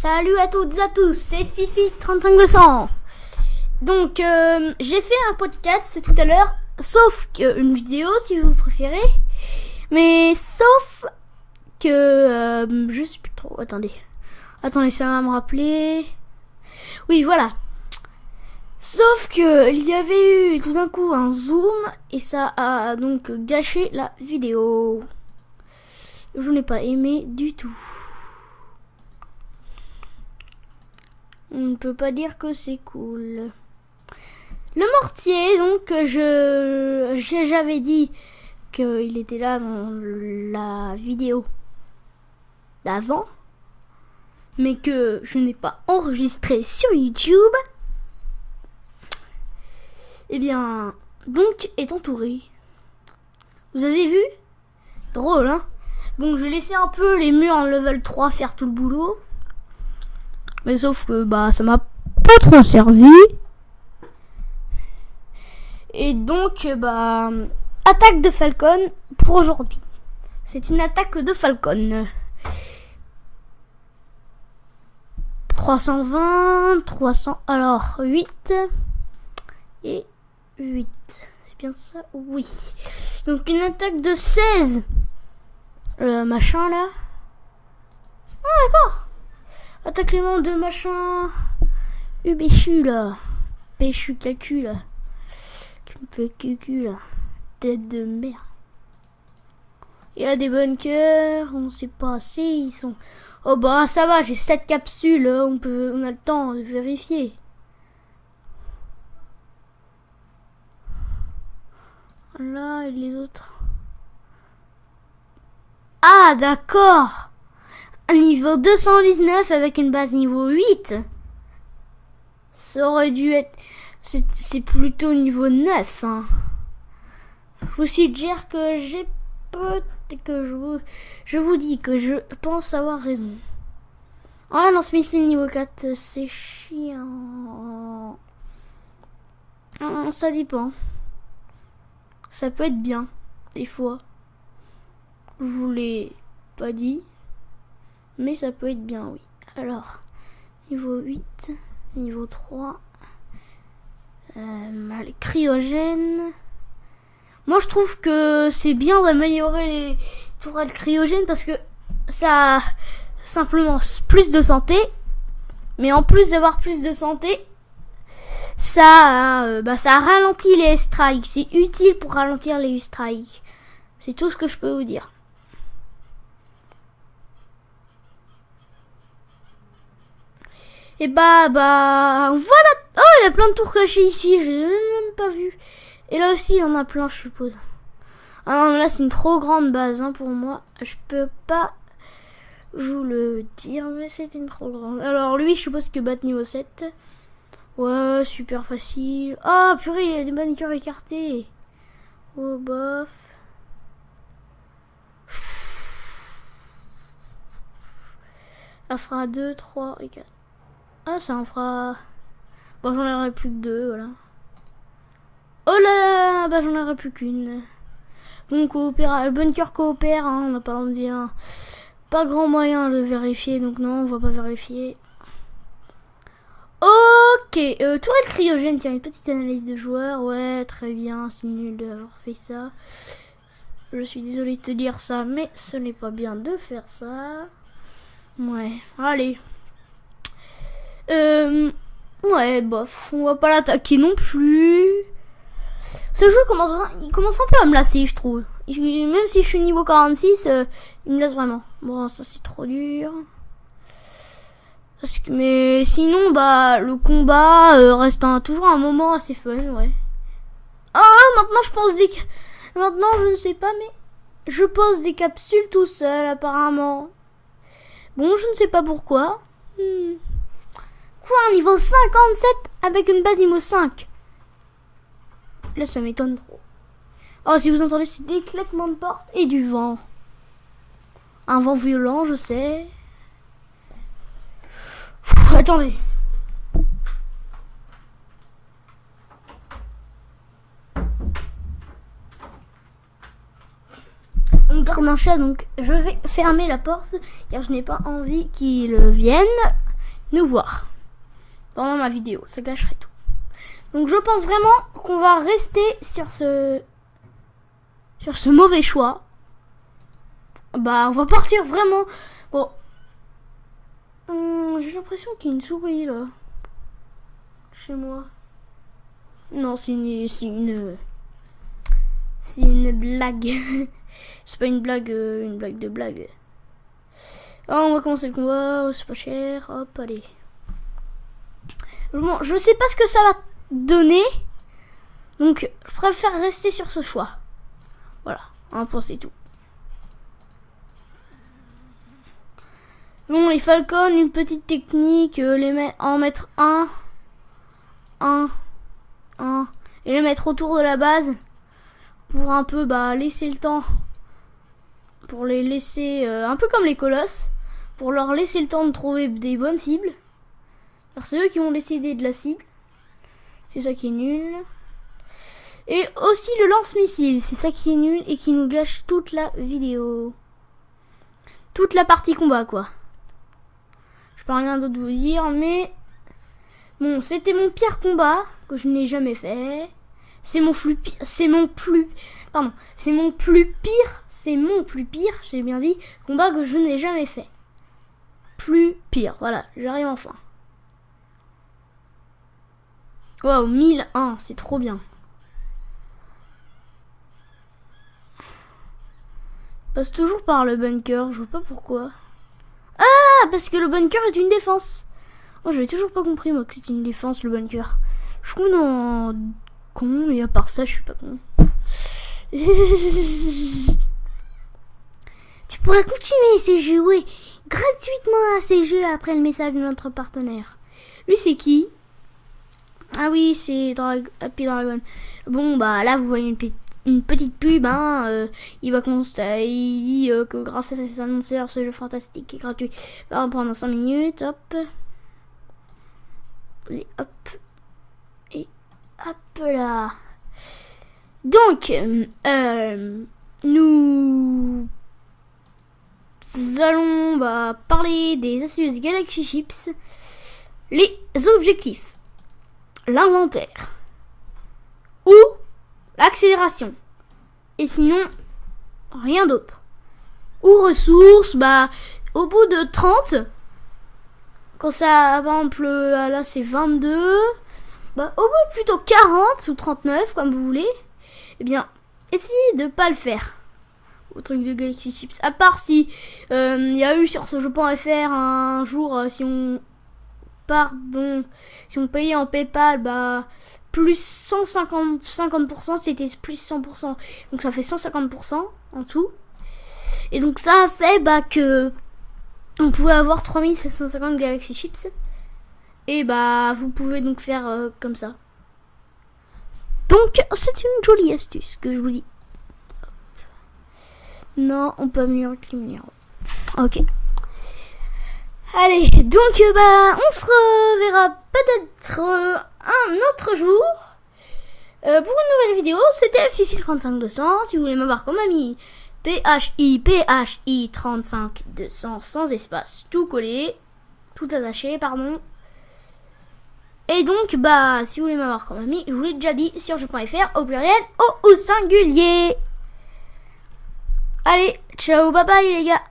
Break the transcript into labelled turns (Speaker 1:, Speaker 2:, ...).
Speaker 1: Salut à toutes et à tous, c'est Fifi 35200. Donc j'ai fait un podcast tout à l'heure, sauf qu'une vidéo si vous préférez, mais sauf que je sais plus trop. Attendez, ça va me rappeler. Oui, voilà. Sauf que il y avait eu tout d'un coup un zoom et ça a donc gâché la vidéo. Je n'ai pas aimé du tout. On ne peut pas dire que c'est cool. Le mortier, donc j'avais dit qu'il était là dans la vidéo d'avant, mais que je n'ai pas enregistré sur YouTube. Eh bien, donc est entouré. Vous avez vu? Drôle, hein? Bon, je vais laisser un peu les murs en level 3 faire tout le boulot. Mais sauf que ça m'a pas trop servi. Et donc attaque de Falcon pour aujourd'hui. C'est une attaque de Falcon. 320, 300, alors 8 et 8. C'est bien ça? Oui. Donc une attaque de 16. Machin là. Ah d'accord. Attaque les membres de machin. Ubéchu là. Péchu cacu là. Qui me fait cucu là. Tête de merde. Il y a des bunkers. On sait pas assez. Ils sont. Oh ça va, j'ai 7 capsules. On a le temps de vérifier. Là et les autres. Ah d'accord. Niveau 219 avec une base niveau 8. Ça aurait dû être... C'est plutôt niveau 9. Hein. Je vous suggère que j'ai je vous dis que je pense avoir raison. Ah non, ce missile niveau 4, c'est chiant. Ça dépend. Ça peut être bien, des fois. Je vous l'ai pas dit. Mais ça peut être bien, oui. Alors, niveau 8, niveau 3, les cryogènes. Moi, je trouve que c'est bien d'améliorer les tourelles cryogènes parce que ça a simplement plus de santé. Mais en plus d'avoir plus de santé, ça ralentit les strikes. C'est utile pour ralentir les strikes. C'est tout ce que je peux vous dire. Et voilà. Oh, il y a plein de tours cachées ici. Je n'ai même pas vu. Et là aussi, il y en a plein, je suppose. Ah non, mais là, c'est une trop grande base pour moi. Je peux pas vous le dire, mais c'est une trop grande. Alors, lui, je suppose que battre niveau 7. Ouais, super facile. Ah, purée, il y a des bunkers écartés. Oh, bof. Ça fera 2, 3 et 4. Ah, ça en fera... Bon, j'en aurai plus que 2, voilà. Oh là là, j'en aurai plus qu'une. Bon, le bunker coopère, on n'a pas l'air de dire. Pas grand moyen de vérifier, donc non, on va pas vérifier. Ok, tourelle cryogène, tiens, une petite analyse de joueurs. Ouais, très bien, c'est nul d'avoir fait ça. Je suis désolée de te dire ça, mais ce n'est pas bien de faire ça. Ouais, allez. Ouais, bof, on va pas l'attaquer non plus. Ce jeu commence un peu à me lasser, je trouve. Même si je suis niveau 46, il me laisse vraiment. Bon, ça c'est trop dur. Mais sinon, le combat reste toujours un moment assez fun, ouais. Maintenant, je ne sais pas, mais je pose des capsules tout seul, apparemment. Bon, je ne sais pas pourquoi. Quoi, un niveau 57 avec une base niveau 5? Là, ça m'étonne trop. Oh, si vous entendez, c'est des claquements de porte et du vent. Un vent violent, je sais. Attendez. On garde un chat, donc je vais fermer la porte car je n'ai pas envie qu'il vienne. nous voir pendant ma vidéo. Ça gâcherait tout. Donc je pense vraiment qu'on va rester sur ce mauvais choix. Bah on va partir vraiment. Bon. J'ai l'impression qu'il y a une souris là. Chez moi. Non, c'est une blague. C'est pas une blague de blague. Oh, on va commencer le combat. Oh, c'est pas cher. Hop, allez. Bon, je sais pas ce que ça va donner. Donc, je préfère rester sur ce choix. Voilà, un point c'est tout. Bon, les Falcons, une petite technique. En mettre un. Et les mettre autour de la base. Pour un peu laisser le temps. Pour les laisser un peu comme les colosses. Pour leur laisser le temps de trouver des bonnes cibles. Alors c'est eux qui vont décider de la cible. C'est ça qui est nul. Et aussi le lance-missile. C'est ça qui est nul et qui nous gâche toute la vidéo. Toute la partie combat quoi. Je peux rien d'autre vous dire mais... Bon, c'était mon pire combat que je n'ai jamais fait. C'est mon plus pire, j'ai bien dit, combat que je n'ai jamais fait. Plus pire, voilà, j'arrive enfin. Waouh, 1001, c'est trop bien. Passe toujours par le bunker, je vois pas pourquoi. Ah, parce que le bunker est une défense. Oh, j'avais toujours pas compris moi que c'était une défense le bunker. Je suis con, mais à part ça, je suis pas con. Tu pourras continuer ces jeux, oui, gratuitement à ces jeux après le message de notre partenaire. Lui, c'est qui? Ah oui, c'est Happy Dragon. Bon, bah là, vous voyez une petite pub, hein. Il dit que grâce à ses annonceurs, ce jeu fantastique est gratuit pendant 5 minutes. Hop. Et hop. Et hop là. Donc, nous allons parler des Asus Galaxy Chips. Les objectifs. L'inventaire. Ou l'accélération. Et sinon, rien d'autre. Ou ressources, au bout de 30, quand ça, par exemple, là c'est 22, au bout plutôt 40 ou 39, comme vous voulez, eh bien, essayez de pas le faire. Au truc de Galaxy Chips. À part si il y a eu sur ce jeu.fr un jour, si on payait en PayPal, plus 50%, c'était plus 100%. Donc ça fait 150% en tout. Et donc ça a fait que on pouvait avoir 3750 Galaxy Chips. Et vous pouvez donc faire comme ça. Donc c'est une jolie astuce que je vous dis. Non, on peut améliorer le numéro. Ok. Allez, donc on se reverra peut-être un autre jour pour une nouvelle vidéo. C'était Fifi35200. Si vous voulez m'avoir comme ami, PHI 35200 sans espace, tout collé, tout attaché, pardon. Et donc si vous voulez m'avoir comme ami, je vous l'ai déjà dit sur jeu.fr au pluriel ou au singulier. Allez, ciao, bye bye les gars.